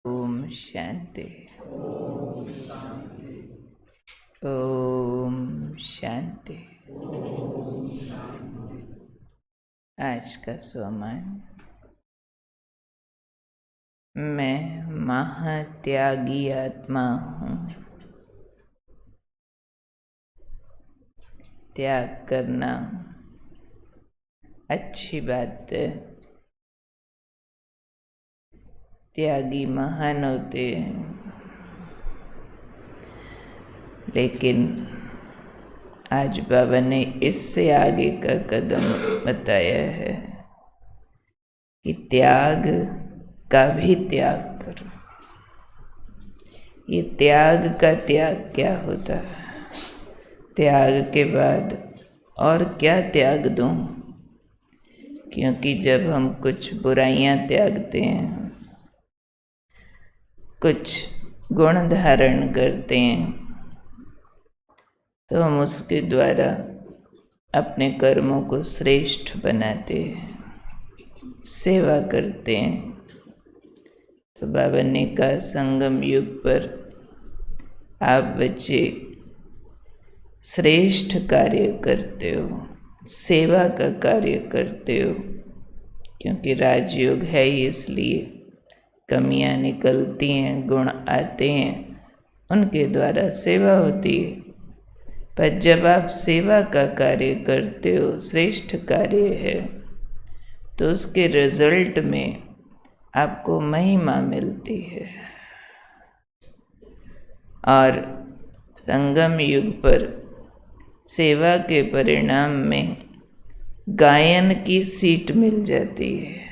ओम शांति। ओम शांति। आज का स्वमान। मैं महात्यागी आत्मा हूँ। त्याग करना अच्छी बात है। त्यागी महान होते हैं, लेकिन आज बाबा ने इससे आगे का कदम बताया है कि त्याग का भी त्याग करो। ये त्याग का त्याग क्या होता है? त्याग के बाद और क्या त्याग दूं? क्योंकि जब हम कुछ बुराइयां त्यागते हैं, कुछ गुण धारण करते हैं, तो हम उसके द्वारा अपने कर्मों को श्रेष्ठ बनाते हैं, सेवा करते हैं। तो बाबा ने कहा, संगम युग पर आप बच्चे श्रेष्ठ कार्य करते हो, सेवा का कार्य करते हो, क्योंकि राजयोग है ही इसलिए कमियां निकलती हैं, गुण आते हैं, उनके द्वारा सेवा होती है। पर जब आप सेवा का कार्य करते हो, श्रेष्ठ कार्य है, तो उसके रिजल्ट में आपको महिमा मिलती है। और संगम युग पर सेवा के परिणाम में गायन की सीट मिल जाती है,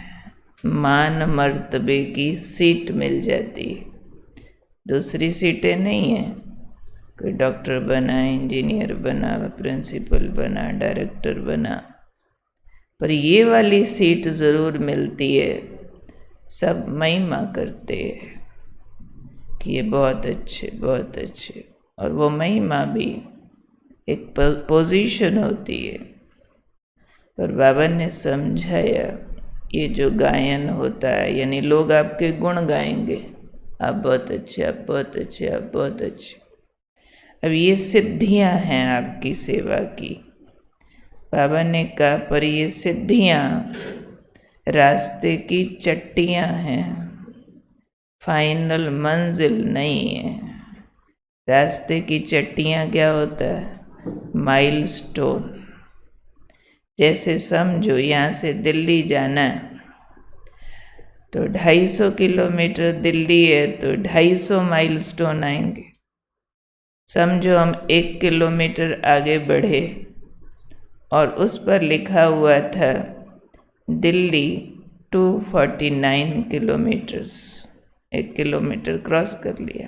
मान मर्तबे की सीट मिल जाती है। दूसरी सीटें नहीं हैं। कोई डॉक्टर बना, इंजीनियर बना, प्रिंसिपल बना, डायरेक्टर बना, पर ये वाली सीट ज़रूर मिलती है। सब महिमा करते हैं कि ये बहुत अच्छे, बहुत अच्छे, और वो महिमा भी एक पोजीशन होती है। पर बाबा ने समझाया, ये जो गायन होता है, यानी लोग आपके गुण गाएंगे, आप बहुत अच्छे, आप बहुत अच्छे, आप बहुत अच्छे। अब ये सिद्धियां हैं आपकी सेवा की। बाबा ने कहा, पर ये सिद्धियां रास्ते की चट्टियां हैं, फाइनल मंजिल नहीं है। रास्ते की चट्टियां क्या होता है? माइलस्टोन। जैसे समझो यहाँ से दिल्ली जाना है, तो 250 किलोमीटर दिल्ली है, तो 250 माइलस्टोन आएंगे। समझो हम 1 किलोमीटर आगे बढ़े और उस पर लिखा हुआ था दिल्ली 249 किलोमीटर्स। 1 किलोमीटर क्रॉस कर लिया।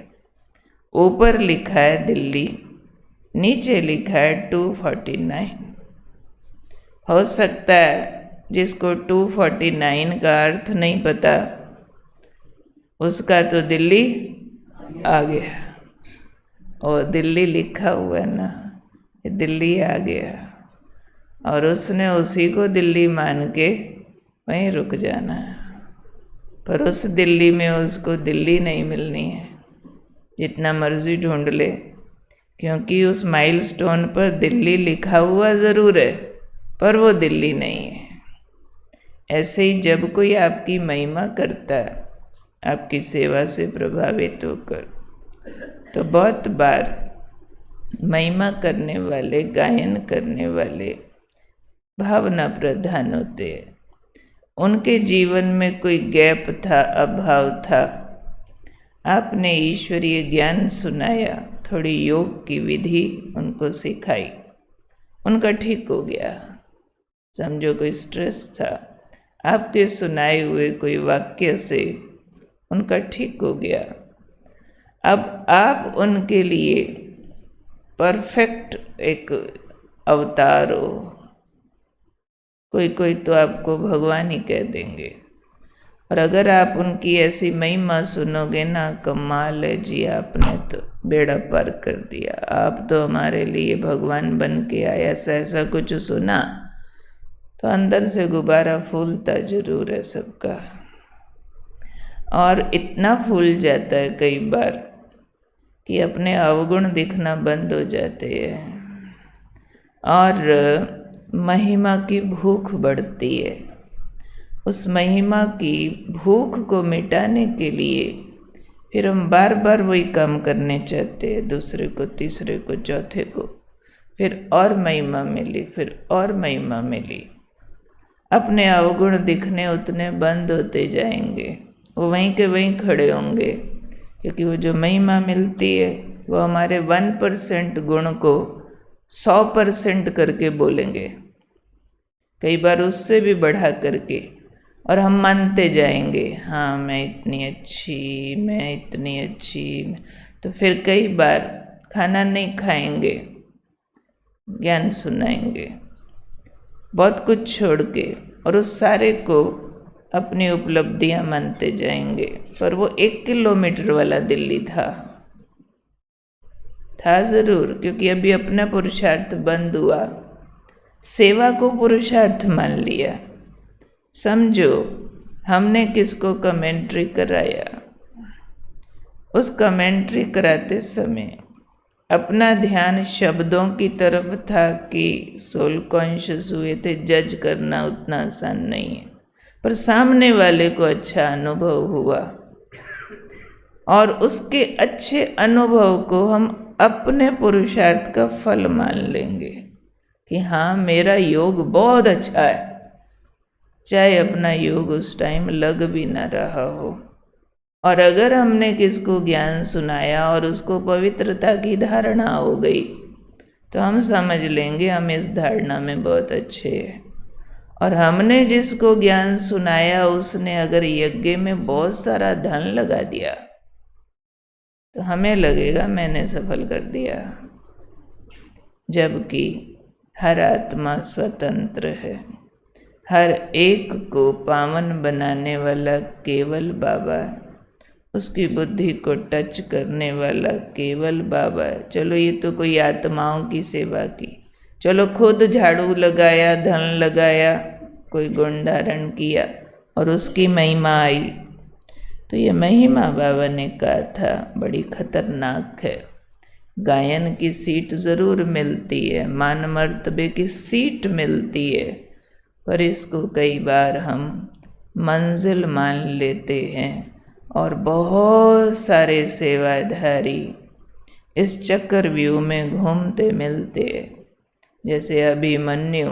ऊपर लिखा है दिल्ली, नीचे लिखा है 249। हो सकता है जिसको 249 का अर्थ नहीं पता, उसका तो दिल्ली आ गया। और दिल्ली लिखा हुआ है ना, ये दिल्ली आ गया, और उसने उसी को दिल्ली मान के वहीं रुक जाना है। पर उस दिल्ली में उसको दिल्ली नहीं मिलनी है, जितना मर्जी ढूंढ ले, क्योंकि उस माइलस्टोन पर दिल्ली लिखा हुआ ज़रूर है, पर वो दिल्ली नहीं है। ऐसे ही जब कोई आपकी महिमा करता है, आपकी सेवा से प्रभावित होकर, तो बहुत बार महिमा करने वाले, गायन करने वाले भावना प्रधान होते हैं। उनके जीवन में कोई गैप था, अभाव था। आपने ईश्वरीय ज्ञान सुनाया, थोड़ी योग की विधि उनको सिखाई, उनका ठीक हो गया। समझो कोई स्ट्रेस था, आपके सुनाए हुए कोई वाक्य से उनका ठीक हो गया। अब आप उनके लिए परफेक्ट एक अवतार हो। कोई कोई तो आपको भगवान ही कह देंगे। और अगर आप उनकी ऐसी महिमा सुनोगे ना, कमाल है जी, आपने तो बेड़ा पार कर दिया, आप तो हमारे लिए भगवान बन के आया, ऐसा कुछ सुना, तो अंदर से गुब्बारा फूलता जरूर है सबका। और इतना फूल जाता है कई बार कि अपने अवगुण दिखना बंद हो जाते हैं और महिमा की भूख बढ़ती है। उस महिमा की भूख को मिटाने के लिए फिर हम बार बार वही काम करने चाहते हैं, दूसरे को, तीसरे को, चौथे को, फिर और महिमा मिली, फिर और महिमा मिली। अपने अवगुण दिखने उतने बंद होते जाएंगे, वो वहीं के वहीं खड़े होंगे, क्योंकि वो जो महिमा मिलती है वो हमारे 1% गुण को 100% करके बोलेंगे, कई बार उससे भी बढ़ा करके, और हम मानते जाएंगे, हाँ मैं इतनी अच्छी, मैं इतनी अच्छी। तो फिर कई बार खाना नहीं खाएंगे, ज्ञान सुनाएंगे, बहुत कुछ छोड़ के, और उस सारे को अपनी उपलब्धियां मानते जाएंगे। पर वो 1 किलोमीटर वाला दिल्ली था ज़रूर, क्योंकि अभी अपना पुरुषार्थ बंद हुआ, सेवा को पुरुषार्थ मान लिया। समझो, हमने किसको कमेंट्री कराया, उस कमेंट्री कराते समय अपना ध्यान शब्दों की तरफ था कि सोल कॉन्शियस हुए थे। जज करना उतना आसान नहीं है, पर सामने वाले को अच्छा अनुभव हुआ और उसके अच्छे अनुभव को हम अपने पुरुषार्थ का फल मान लेंगे कि हाँ मेरा योग बहुत अच्छा है, चाहे अपना योग उस टाइम लग भी ना रहा हो। और अगर हमने किसको ज्ञान सुनाया और उसको पवित्रता की धारणा हो गई, तो हम समझ लेंगे हम इस धारणा में बहुत अच्छे हैं। और हमने जिसको ज्ञान सुनाया उसने अगर यज्ञ में बहुत सारा धन लगा दिया, तो हमें लगेगा मैंने सफल कर दिया, जबकि हर आत्मा स्वतंत्र है। हर एक को पावन बनाने वाला केवल बाबा है, उसकी बुद्धि को टच करने वाला केवल बाबा है। चलो ये तो कोई आत्माओं की सेवा की, चलो खुद झाड़ू लगाया, धन लगाया, कोई गुण धारण किया और उसकी महिमा आई। तो ये महिमा बाबा ने कहा था बड़ी खतरनाक है। गायन की सीट ज़रूर मिलती है, मान मर्तबे की सीट मिलती है, पर इसको कई बार हम मंजिल मान लेते हैं और बहुत सारे सेवाधारी इस चक्रव्यूह में घूमते मिलते। जैसे अभिमन्यु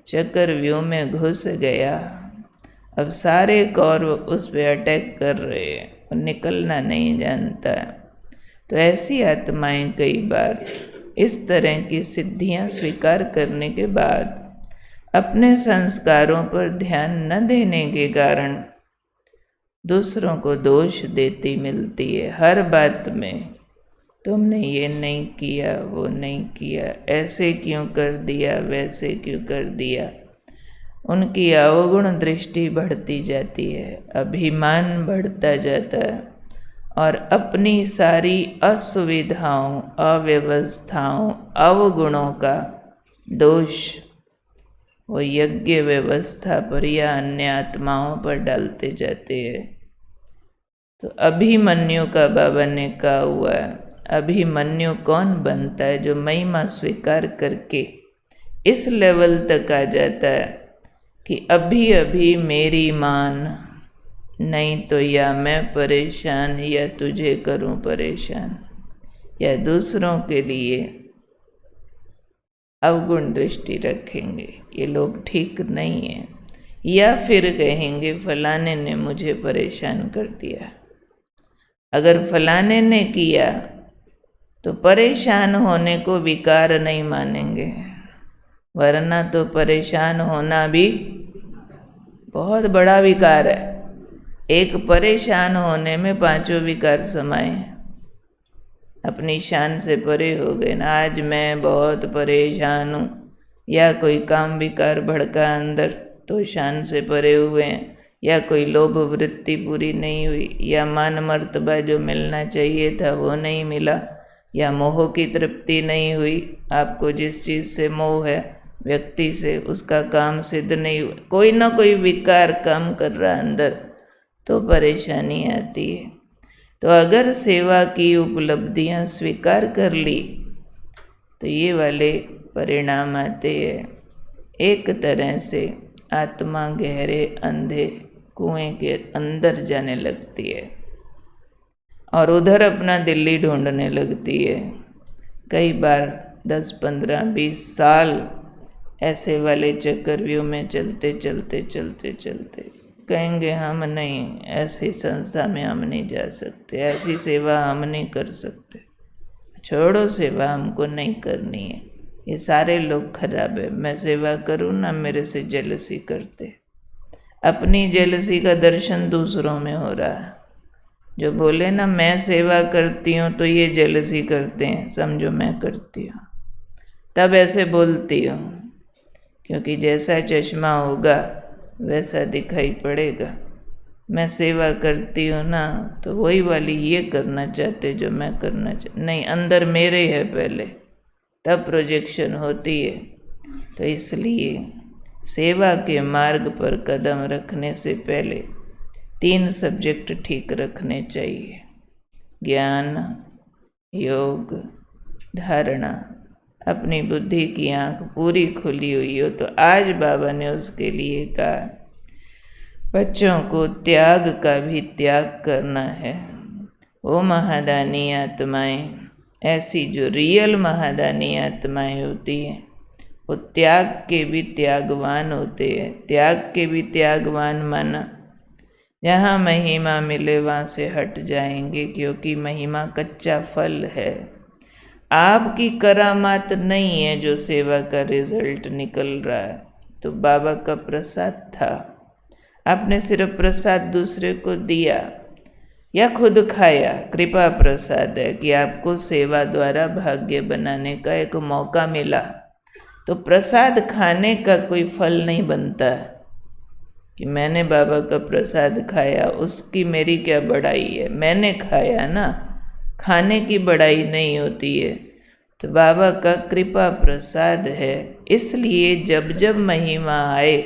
चक्रव्यूह में घुस गया, अब सारे कौरव उस पर अटैक कर रहे हैं और निकलना नहीं जानता। तो ऐसी आत्माएं कई बार इस तरह की सिद्धियां स्वीकार करने के बाद अपने संस्कारों पर ध्यान न देने के कारण दूसरों को दोष देती मिलती है हर बात में। तुमने ये नहीं किया, वो नहीं किया, ऐसे क्यों कर दिया, वैसे क्यों कर दिया। उनकी अवगुण दृष्टि बढ़ती जाती है, अभिमान बढ़ता जाता है और अपनी सारी असुविधाओं, अव्यवस्थाओं, अवगुणों का दोष वो यज्ञ व्यवस्था पर या अन्य आत्माओं पर डालते जाते हैं। तो अभिमन्यु का बाबा ने कहा हुआ है, अभिमन्यु कौन बनता है? जो महिमा स्वीकार करके इस लेवल तक आ जाता है कि अभी अभी मेरी मान, नहीं तो या मैं परेशान या तुझे करूं परेशान, या दूसरों के लिए अवगुण दृष्टि रखेंगे, ये लोग ठीक नहीं है, या फिर कहेंगे फलाने ने मुझे परेशान कर दिया। अगर फलाने ने किया तो परेशान होने को विकार नहीं मानेंगे, वरना तो परेशान होना भी बहुत बड़ा विकार है। एक परेशान होने में 5 विकार समाये, अपनी शान से परे हो गए ना। आज मैं बहुत परेशान हूँ, या कोई काम विकार भड़का अंदर तो शान से परे हुए हैं, या कोई लोभ वृत्ति पूरी नहीं हुई, या मान मर्तबा जो मिलना चाहिए था वो नहीं मिला, या मोह की तृप्ति नहीं हुई। आपको जिस चीज़ से मोह है, व्यक्ति से, उसका काम सिद्ध नहीं हुआ, कोई ना कोई विकार काम कर रहा अंदर, तो परेशानी आती है। तो अगर सेवा की उपलब्धियां स्वीकार कर ली तो ये वाले परिणाम आते हैं। एक तरह से आत्मा गहरे अंधे कुएं के अंदर जाने लगती है और उधर अपना दिल्ली ढूंढने लगती है। कई बार 10, 15, 20 साल ऐसे वाले चक्रव्यूह में चलते चलते चलते चलते कहेंगे हम नहीं, ऐसी संस्था में हम नहीं जा सकते, ऐसी सेवा हम नहीं कर सकते, छोड़ो सेवा हमको नहीं करनी है, ये सारे लोग खराब है, मैं सेवा करूँ ना मेरे से जेलसी करते। अपनी जेलसी का दर्शन दूसरों में हो रहा है। जो बोले ना मैं सेवा करती हूँ तो ये जेलसी करते हैं, समझो मैं करती हूँ, तब ऐसे बोलती हूँ, क्योंकि जैसा चश्मा होगा वैसा दिखाई पड़ेगा। मैं सेवा करती हूँ ना तो वही वाली ये करना चाहते जो मैं करना नहीं, अंदर मेरे है पहले, तब प्रोजेक्शन होती है। तो इसलिए सेवा के मार्ग पर कदम रखने से पहले 3 सब्जेक्ट ठीक रखने चाहिए: ज्ञान, योग, धारणा। अपनी बुद्धि की आंख पूरी खुली हुई हो तो आज बाबा ने उसके लिए कहा बच्चों को त्याग का भी त्याग करना है। वो महादानी आत्माएं, ऐसी जो रियल महादानी आत्माएं होती हैं, वो त्याग के भी त्यागवान होते हैं। त्याग के भी त्यागवान माना जहाँ महिमा मिले वहाँ से हट जाएंगे, क्योंकि महिमा कच्चा फल है। आपकी करामात नहीं है जो सेवा का रिजल्ट निकल रहा है, तो बाबा का प्रसाद था। आपने सिर्फ प्रसाद दूसरे को दिया या खुद खाया, कृपा प्रसाद है कि आपको सेवा द्वारा भाग्य बनाने का एक मौका मिला। तो प्रसाद खाने का कोई फल नहीं बनता कि मैंने बाबा का प्रसाद खाया, उसकी मेरी क्या बड़ाई है, मैंने खाया ना, खाने की बड़ाई नहीं होती है। तो बाबा का कृपा प्रसाद है, इसलिए जब जब महिमा आए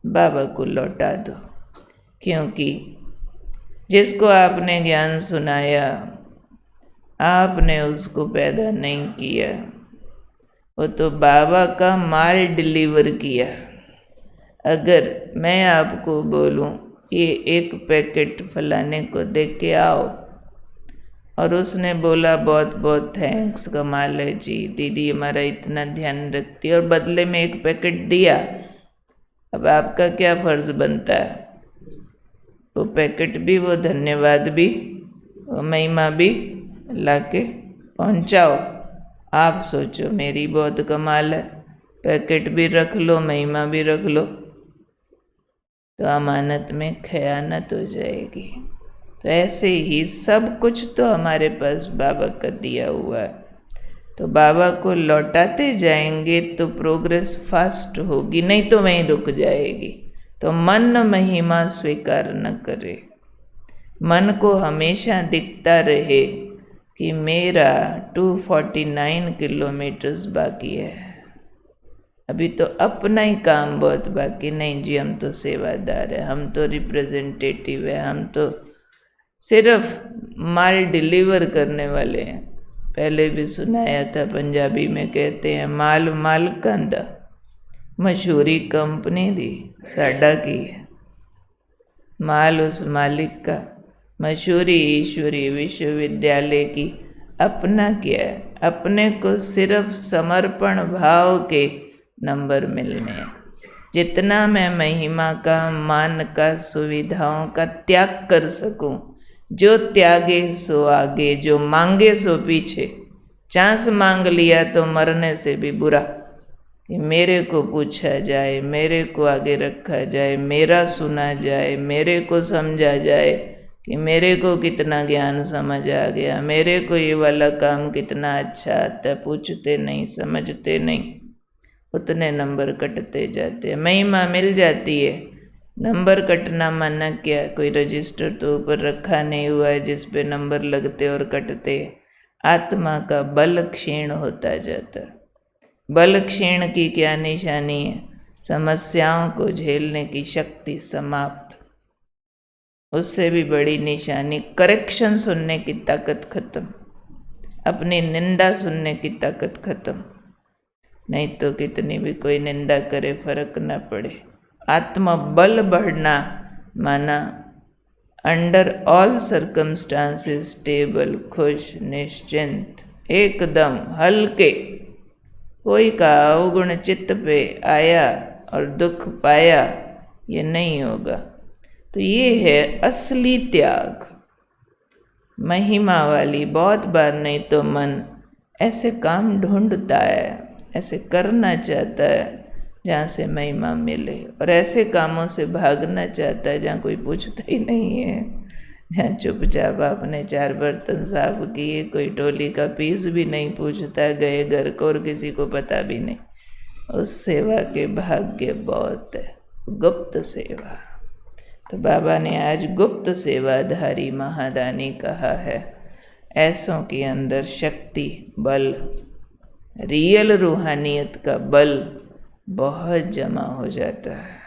बाबा को लौटा दो, क्योंकि जिसको आपने ज्ञान सुनाया आपने उसको पैदा नहीं किया, वो तो बाबा का माल डिलीवर किया। अगर मैं आपको बोलूं ये 1 पैकेट फलाने को दे के आओ, और उसने बोला बहुत बहुत थैंक्स, कमाल है जी, दीदी हमारा इतना ध्यान रखती है, और बदले में 1 पैकेट दिया, अब आपका क्या फर्ज बनता है? वो पैकेट भी, वो धन्यवाद भी, वो महिमा भी लाके पहुंचाओ। आप सोचो मेरी बहुत कमाल है, पैकेट भी रख लो, महिमा भी रख लो, तो अमानत में खयानत हो जाएगी। तो ऐसे ही सब कुछ तो हमारे पास बाबा का दिया हुआ है, तो बाबा को लौटाते जाएंगे तो प्रोग्रेस फास्ट होगी, नहीं तो वहीं रुक जाएगी। तो मन महिमा स्वीकार न करे, मन को हमेशा दिखता रहे कि मेरा 249 किलोमीटर्स बाकी है, अभी तो अपना ही काम बहुत बाकी। नहीं जी, हम तो सेवादार है, हम तो रिप्रेजेंटेटिव है, हम तो सिर्फ माल डिलीवर करने वाले हैं। पहले भी सुनाया था, पंजाबी में कहते हैं माल माल कंदा, मशहूरी कंपनी दी साडा की है, माल उस मालिक का, मशहूरी ईश्वरी विश्वविद्यालय की अपना क्या है? अपने को सिर्फ समर्पण भाव के नंबर मिलने हैं। जितना मैं महिमा का, मान का, सुविधाओं का त्याग कर सकूं, जो त्यागे सो आगे, जो मांगे सो पीछे। चांस मांग लिया तो मरने से भी बुरा, कि मेरे को पूछा जाए, मेरे को आगे रखा जाए, मेरा सुना जाए, मेरे को समझा जाए कि मेरे को कितना ज्ञान समझ आ गया, मेरे को ये वाला काम कितना अच्छा आता है। पूछते नहीं, समझते नहीं, उतने नंबर कटते जाते हैं। महिमा मिल जाती है, नंबर कटना माना क्या? कोई रजिस्टर तो ऊपर रखा नहीं हुआ है जिस पे नंबर लगते और कटते। आत्मा का बल क्षीण होता जाता है। बल क्षीण की क्या निशानी है? समस्याओं को झेलने की शक्ति समाप्त। उससे भी बड़ी निशानी करेक्शन सुनने की ताकत खत्म, अपनी निंदा सुनने की ताकत खत्म। नहीं तो कितनी भी कोई निंदा करे फर्क न पड़े। आत्मबल बढ़ना माना अंडर ऑल सर्कमस्टांसेस स्टेबल, खुश, निश्चिंत, एकदम हल्के। कोई का अवगुण चित्त पे आया और दुख पाया, ये नहीं होगा। तो ये है असली त्याग, महिमा वाली। बहुत बार नहीं तो मन ऐसे काम ढूंढता है, ऐसे करना चाहता है जहाँ से महिमा मिले, और ऐसे कामों से भागना चाहता है जहाँ कोई पूछता ही नहीं है, जहाँ चुपचाप आपने 4 बर्तन साफ किए, कोई टोली का पीस भी नहीं पूछता, गए घर को और किसी को पता भी नहीं। उस सेवा के भाग्य बहुत है, गुप्त सेवा। तो बाबा ने आज गुप्त सेवाधारी महादानी कहा है। ऐसों के अंदर शक्ति, बल, रियल रूहानियत का बल बहुत जमा हो जाता है।